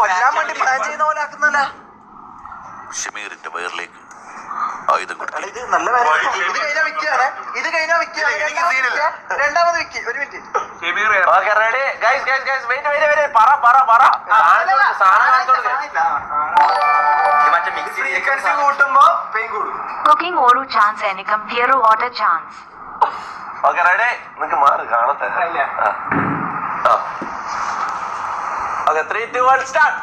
കൊല്ലാൻ വേണ്ടി പ്ലാൻ ചെയ്യുന്ന പോലെ ആക്കുന്നല്ല. ഷമീറിന്റെ വയറിലേക്ക് ആയുധം കൊടുത്തു. ഇത് നല്ല ഇത് കഴിഞ്ഞാ വിൽക്കുകയാണ്. ഇത് കഴിഞ്ഞാ വിൽക്കുക. രണ്ടാമത് വിൽക്കി. ഒരു മിനിറ്റ്. ഫ്രീക്വൻസി കൂട്ടുമ്പോ പെയിൻ കൂടും. കുക്കിംഗ് ഓരോ ചാൻസ് എനിക്കും പിയറോ വാട്ടർ ചാൻസ്. Okay ready. നിനക്ക് മാറി കാണട്ടെ. Okay 3, 2, 1 start.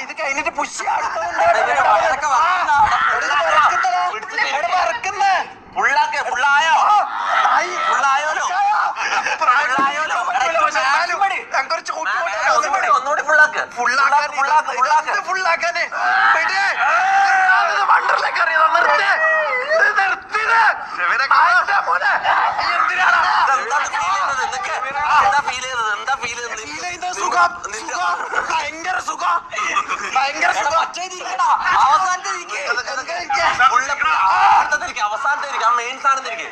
ഇത് കഴിഞ്ഞിട്ട് പുഷ് ഒന്നുകൂടി ഫുള്ളാക്ക്. ഫുള്ളാക്കാന് വണ്ടറിലേക്ക് അറിയാം. നിർത്തേ ഭയങ്കര സുഖം. അവസാനത്തെ ആ മെയിൻ സാധനം തിരികെ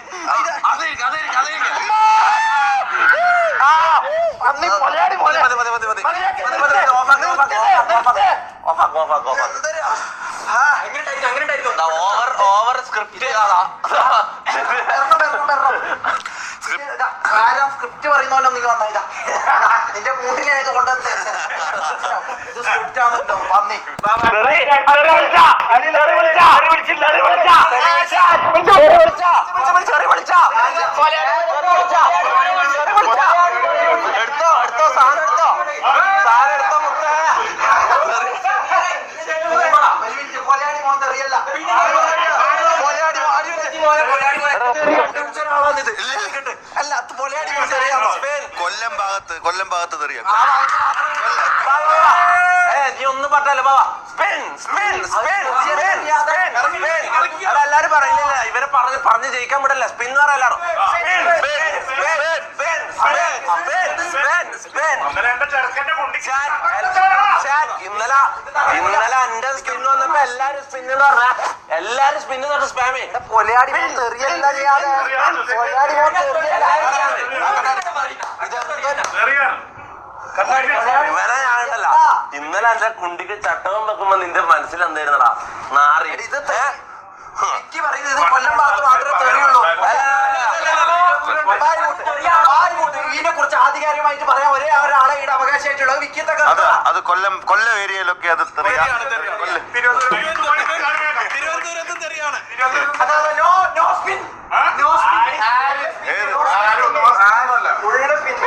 ഓവർ സ്ക്രിപ്റ്റ് ചെയ്യാതാ. സ്ക്രിപ്റ്റ് പറയുന്ന പോലെ നിങ്ങൾ വന്നാ നിന്റെ മൂട്ടിലേക്ക് കൊണ്ടുവന്ന് ഇത് സ്ക്രിപ്റ്റ് ആണല്ലോ. പന്നി എടുത്തോ സാധനം എടുത്തോ മുത്തേ. കൊലയാടി മോൻ തെറിയല്ല. അല്ല പൊലയാടി മോൻ തെറിയാണോ? കൊല്ലം ഭാഗത്ത് തെറിയാ. നീ ഒന്നും പറഞ്ഞല്ലോ ബാബാ. എല്ലാരും പറയില്ല. ഇവരെ പറഞ്ഞ് ജയിക്കാൻ വിടല്ല. സ്പിൻ പറയലാണോ? ഇന്നലെ എന്റെ സ്പിൻ വന്നപ്പോ എല്ലാരും സ്പിന്ന് പറഞ്ഞ എല്ലാരും സ്പിന്ന് തൊട്ട് സ്പാമേ. പൊലയാടി മോൻ തെറിയല്ല. പൊലയാടി മോൻ ഇവനെ ഞാനുണ്ടല്ല. ഇന്നലെ എന്റെ കുണ്ടിക്ക് ചട്ടകം വെക്കുമ്പോ നിന്റെ മനസ്സിൽ എന്തായിരുന്നടാ നാറി. പറയുന്നത് കൊല്ലം ഭാഗത്ത് മാത്രമേ തെറിയുള്ളൂ. ഇതിനെ കുറിച്ച് ആധികാരികമായിട്ട് പറയാൻ ഒരേ ഒരാളെ ഇവിടെ അവകാശമായിട്ടുള്ളത് വിക്കത്തൊക്കെ. അത് കൊല്ലം ഏരിയയിലൊക്കെ അത്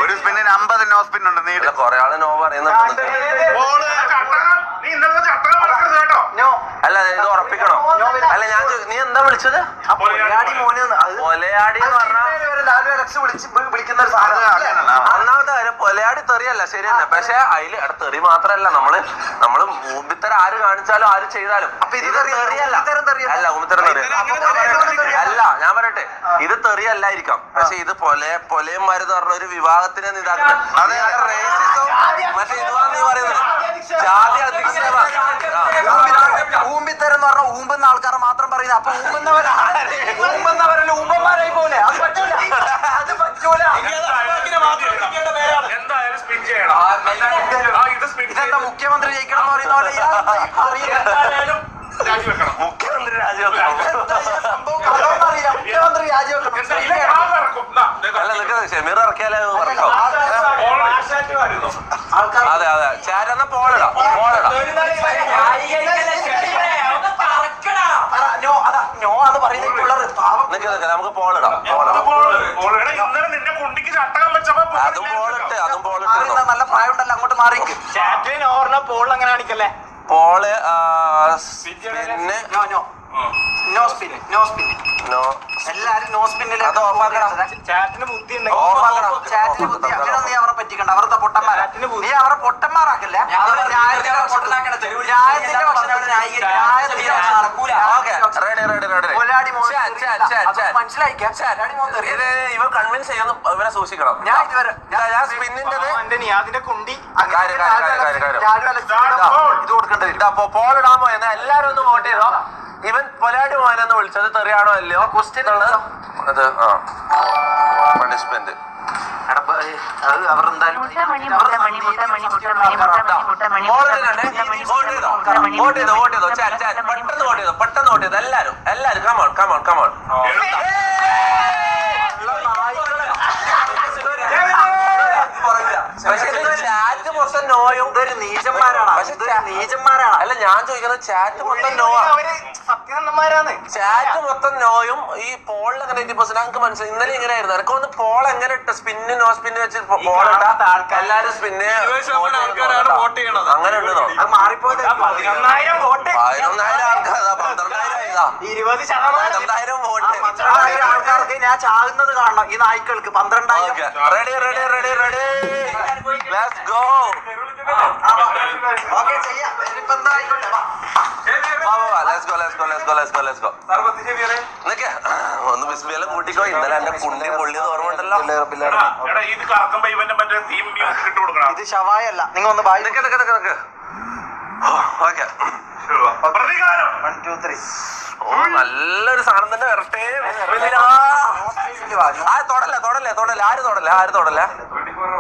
ഒരു സ്പിന്നിന് 50 നോ സ്പിൻ ഉണ്ട്. നീ കൊറേ ആള് നോ പറയുന്നുണ്ട്. അല്ല ഇത് ഉറപ്പിക്കണോ? അല്ല ഞാൻ നീ എന്താ വിളിച്ചത്? പൊലയാടി മോന് പൊലയാടി എന്ന് പറഞ്ഞാൽ വിളിക്കുന്ന ഒരു സാധനം. ഒന്നാമത്തെ കാര്യം പൊലയാടി തെറിയല്ല, ശരി തന്നെ. പക്ഷെ അതില് തെറി മാത്രല്ല, നമ്മള് ഊമ്പിത്തരം ആര് കാണിച്ചാലും ആര് ചെയ്താലും ഇത് തെറിയല്ല. അല്ല ഊമ്പിത്തരം തെറിയല്ല. അല്ല ഞാൻ പറയട്ടെ, ഇത് തെറിയല്ലായിരിക്കാം. പക്ഷെ ഇത് പൊലയന്മാരെന്ന് പറഞ്ഞ ഒരു വിവാഹത്തിനെ ഇതാക്കുന്നത്. അത് റേസിസവും മറ്റേ ഇതുവാന്ന് നീ പറയുന്നത് ജാതി അധിക്ഷേപ. ഊമ്പിത്തരം എന്ന് പറഞ്ഞാൽ ഊമ്പുന്ന ആൾക്കാരെ മാത്രം പറയുന്നത്. അപ്പൊ ഊമ്പുന്നവരല്ലേ ഊമ്പന്മാരായി പോലെ. അത് പറ്റൂല. ഇതെന്താ മുഖ്യമന്ത്രി ജയിക്കണം എന്ന് പറയുന്ന പോലെ മുഖ്യമന്ത്രി രാജിവെക്കണം. മുഖ്യമന്ത്രി രാജിവെക്കണം. അല്ല നിൽക്കുന്നത് ഷമീർ ഇറക്കിയാലേ ഇറക്കാം. അതെ ചാറ്റ് എന്നാ പോളടാ. നമുക്ക് പോളിടാം. നല്ല പ്രായം ഉണ്ടല്ലോ, അങ്ങോട്ട് മാറിക്ക്. പോൾ അങ്ങനെ കാണിക്കല്ലേ. Paul spin no spin no എല്ലാരും നോ സ്പിന്നിൽ അത് ഓഫാക്കണം. ചാറ്റിന് ബുദ്ധി ഓഫാക്കണം. ചാറ്റിന് ബുദ്ധി അങ്ങനെയൊന്നും നീ അവരെ പറ്റിക്കണ്ട. അവരുടെ പൊട്ടന്മാരാ. നീ അവരെ പൊട്ടന്മാരാക്കല്ലേ. മനസ്സിലായിക്കാം. ഇത് ഇവൻ കൺവിൻസ് ചെയ്യുന്നു. ഇവനെ സൂക്ഷിക്കണം. ഞാൻ ഇതുവരെ ഞാൻ സ്പിന്നിന്റെ അതിന്റെ കുണ്ടി ഇത് കൊടുക്കേണ്ടി വരും. പോൾ ഇടാൻ പോയെന്ന് എല്ലാരും ഒന്ന് വോട്ട് ചെയ്തോ. ഇവൻ പൊലാടി മോനെന്ന് വിളിച്ചത് തെറിയാണോ അല്ലയോ ക്വസ്റ്റ്യൻ ഉള്ളത്. അത് പണിഷ്മെന്റ് അത് അവരെന്തായാലും പെട്ടെന്ന് വോട്ട് ചെയ്തോ എല്ലാരും കമോൺ പക്ഷെ ചാറ്റ് മൊത്തം നോയും. ഇതൊരു നീചന്മാരാണ്. നീചന്മാരാണ്. അല്ല ഞാൻ ചോദിക്കുന്നത് ചാറ്റ് മൊത്തം നോയാ. സത്യസന്ധന്മാരാണ്. ചാറ്റ് മൊത്തം നോയും. ഈ പോളിൽ അങ്ങനെ 80% ഞങ്ങൾക്ക് മനസ്സിലായി. ഇന്നലെ ഇങ്ങനെ ആയിരുന്നു. എനിക്ക് ഒന്ന് പോൾ എങ്ങനെ ഇട്ട സ്പിന്ന് നോ സ്പിന്ന് വെച്ച് പോൾ ഇട്ട എല്ലാരും സ്പിന്ന് അങ്ങനെ ഉണ്ട്. അത് മാറിപ്പോയത് 11,000 വോട്ട് 11,000 ആൾക്കാർ 12,000 ഇതാ 20% 12,000 വോട്ട്. ആൾക്കാർക്ക് ഞാൻ ചാകുന്നത് കാണണം. ഈ നായ്ക്കൾക്ക് 12,000. Ready let's go. ഓക്കെ ചെയ്യാം. ഇനിയിപ്പോ എന്താ ആയിക്കോട്ടെ. Let's go. നിക്ക് ഒന്ന് ബിസ്മിയെല്ലാം കൂട്ടിക്കോ. ഇന്നലെ എന്റെ പുണ്യ പൊള്ളിയത് ഓർമ്മയുണ്ടല്ലോ. ഇത് ഷവായല്ല. നിങ്ങൾ ഒന്ന് ബായി. നിക്ക് ഓക്കെ. 1 2 3. ഓ നല്ലൊരു സാധനം തന്നെ വരട്ടെ. ആര് തൊടല്ല.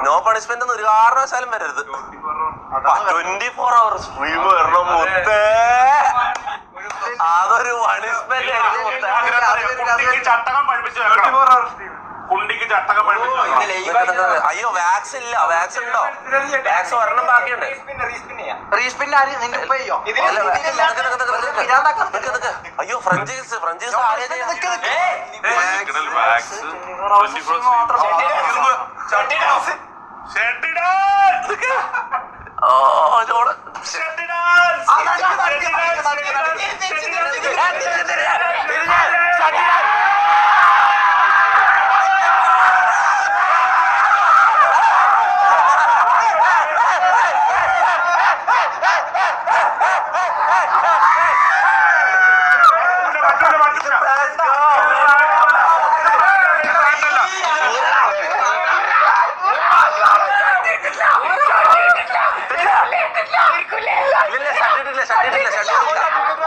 നോ പണിഷ്മെന്റ് ഒന്നും ഒരു കാരണവശാലും വരരുത്. 24 hours സ്ട്രീം വരണം മുത്തേ. അതൊരു പണിഷ്മെന്റ് ചട്ടകം പഠിപ്പിച്ചു കുണ്ടിക്ക് ചട്ടകം പഠിപ്പിച്ചു. അയ്യോ വാക്സ് ഇല്ല. വാക്സ് ഉണ്ടോ? വാക്സ് ഒരെണ്ണം ബാക്കിയുണ്ട്. റീസ്പിൻ ആര് നിന്റെ ഉപ്പ ചെയ്യോ? അയ്യോ ഫ്രഞ്ചൈസ്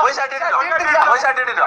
പോയി ഷട്ടിട്ടോ